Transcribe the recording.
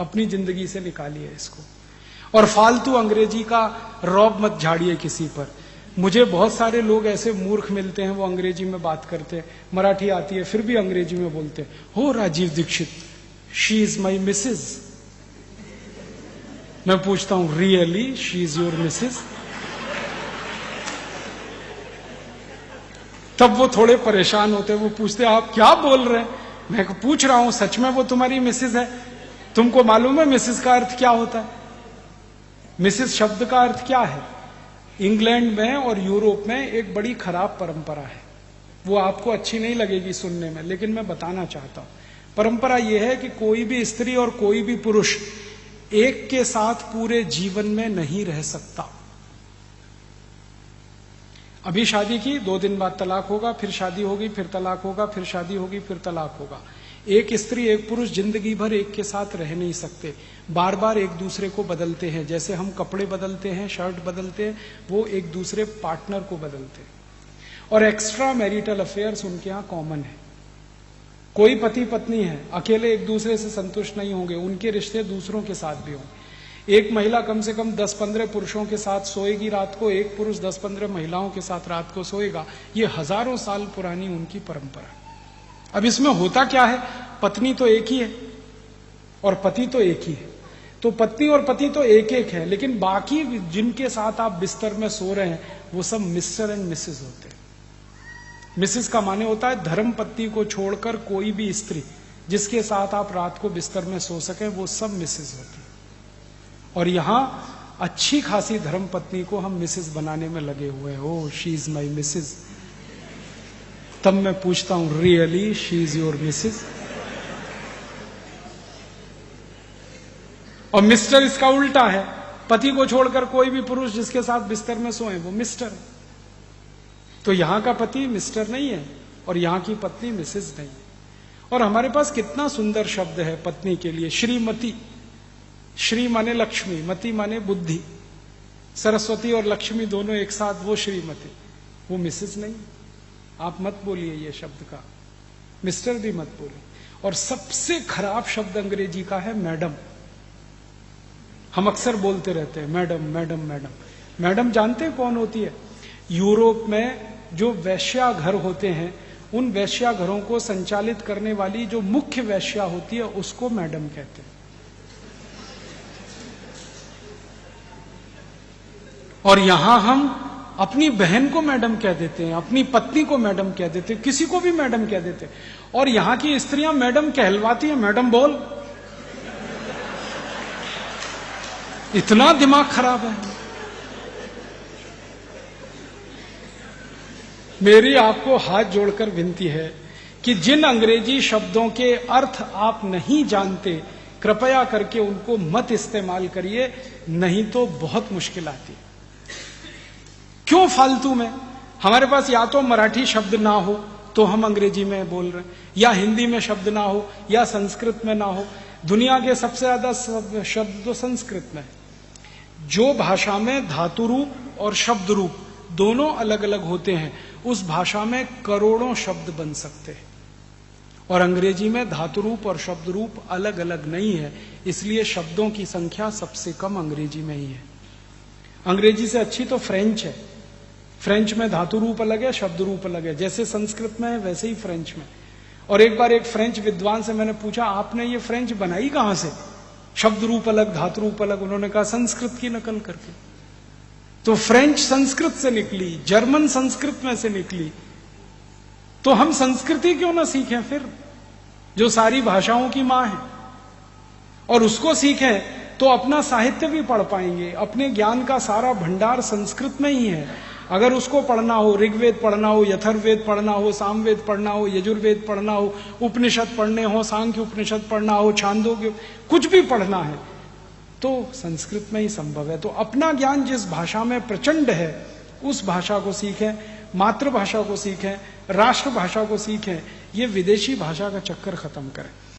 अपनी जिंदगी से निकालिए इसको। और फालतू अंग्रेजी का रौब मत झाड़िए किसी पर। मुझे बहुत सारे लोग ऐसे मूर्ख मिलते हैं, वो अंग्रेजी में बात करते हैं, मराठी आती है फिर भी अंग्रेजी में बोलते हैं, हो Rajiv Dixit, she is my missus. मैं पूछता हूं, really she is your missus? तब वो थोड़े परेशान होते हैं, वो पूछते हैं आप क्या बोल रहे हैं? मैं पूछ रहा हूं सच में वो तुम्हारी मिसेज है? तुमको मालूम है मिसेज का अर्थ क्या होता है? मिसेज शब्द का अर्थ क्या है? इंग्लैंड में और यूरोप में एक बड़ी खराब परंपरा है, वो आपको अच्छी नहीं लगेगी सुनने में, लेकिन मैं बताना चाहता हूं। परंपरा यह है कि कोई भी स्त्री और कोई भी पुरुष एक के साथ पूरे जीवन में नहीं रह सकता। अभी शादी की, 2 दिन बाद तलाक होगा, फिर शादी होगी, फिर तलाक होगा, फिर शादी होगी, फिर तलाक होगा। एक स्त्री एक पुरुष जिंदगी भर एक के साथ रह नहीं सकते, बार बार एक दूसरे को बदलते हैं। जैसे हम कपड़े बदलते हैं, शर्ट बदलते हैं, वो एक दूसरे पार्टनर को बदलते हैं। और एक्स्ट्रा मैरिटल अफेयर्स उनके यहां कॉमन है। कोई पति पत्नी है, अकेले एक दूसरे से संतुष्ट नहीं होंगे, उनके रिश्ते दूसरों के साथ भी होंगे। एक महिला कम से कम 10-15 पुरुषों के साथ सोएगी रात को, एक पुरुष 10-15 महिलाओं के साथ रात को सोएगा। ये हजारों साल पुरानी उनकी परंपरा है। अब इसमें होता क्या है, पत्नी तो एक ही है और पति तो एक ही है, तो पत्नी और पति तो एक एक है, लेकिन बाकी जिनके साथ आप बिस्तर में सो रहे हैं वो सब मिस्टर एंड मिसेस होते हैं। मिसेस का माने होता है धर्म पत्नी को छोड़कर कोई भी स्त्री जिसके साथ आप रात को बिस्तर में सो सके, वो सब मिसेस होती है। और यहां अच्छी खासी धर्म पत्नी को हम मिसेस बनाने में लगे हुए हैं। Oh she is my Mrs. तब मैं पूछता हूं, really she is your Mrs? और मिस्टर इसका उल्टा है, पति को छोड़कर कोई भी पुरुष जिसके साथ बिस्तर में सोए वो मिस्टर है। तो यहां का पति मिस्टर नहीं है और यहां की पत्नी मिसेस नहीं है। और हमारे पास कितना सुंदर शब्द है पत्नी के लिए, श्रीमती। श्री माने लक्ष्मी, मति माने बुद्धि। सरस्वती और लक्ष्मी दोनों एक साथ, वो श्रीमती, वो मिसेस नहीं। आप मत बोलिए ये शब्द का, मिस्टर भी मत बोलिए। और सबसे खराब शब्द अंग्रेजी का है मैडम। हम अक्सर बोलते रहते हैं मैडम मैडम मैडम। मैडम जानते हैं कौन होती है? यूरोप में जो वैश्या घर होते हैं, उन वैश्या घरों को संचालित करने वाली जो मुख्य वैश्या होती है उसको मैडम कहते हैं। और यहां हम अपनी बहन को मैडम कह देते हैं, अपनी पत्नी को मैडम कह देते हैं, किसी को भी मैडम कह देते हैं। और यहां की स्त्रियां मैडम कहलवाती हैं, मैडम बोल। इतना दिमाग खराब है। मेरी आपको हाथ जोड़कर विनती है कि जिन अंग्रेजी शब्दों के अर्थ आप नहीं जानते, कृपया करके उनको मत इस्तेमाल करिए, नहीं तो बहुत मुश्किल आती है। क्यों फालतू में? हमारे पास या तो मराठी शब्द ना हो तो हम अंग्रेजी में बोल रहे हैं, या हिंदी में शब्द ना हो, या संस्कृत में ना हो। दुनिया के सबसे ज्यादा शब्द तो संस्कृत में है। जो भाषा में धातु रूप और शब्द रूप दोनों अलग अलग होते हैं, उस भाषा में करोड़ों शब्द बन सकते हैं। और अंग्रेजी में धातु रूप और शब्द रूप अलग अलग नहीं है, इसलिए शब्दों की संख्या सबसे कम अंग्रेजी में ही है। अंग्रेजी से अच्छी तो फ्रेंच है। फ्रेंच में धातु रूप अलग है, शब्द रूप अलग है। जैसे संस्कृत में है वैसे ही फ्रेंच में। और एक बार एक फ्रेंच विद्वान से मैंने पूछा, आपने ये फ्रेंच बनाई कहां से? शब्द रूप अलग, धातु रूप अलग। उन्होंने कहा संस्कृत की नकल करके। तो फ्रेंच संस्कृत से निकली, जर्मन संस्कृत में से निकली, तो हम संस्कृति क्यों ना सीखें फिर, जो सारी भाषाओं की मां है? और उसको सीखें तो अपना साहित्य भी पढ़ पाएंगे। अपने ज्ञान का सारा भंडार संस्कृत में ही है। अगर उसको पढ़ना हो, ऋग्वेद पढ़ना हो, यथर्वेद पढ़ना हो, सामवेद पढ़ना हो, यजुर्वेद पढ़ना हो, उपनिषद पढ़ने हो, सांख्य उपनिषद पढ़ना हो, छांदोग्य, कुछ भी पढ़ना है तो संस्कृत में ही संभव है। तो अपना ज्ञान जिस भाषा में प्रचंड है उस भाषा को सीखें, मातृभाषा को सीखें, राष्ट्रभाषा को सीखें, ये विदेशी भाषा का चक्कर खत्म करें।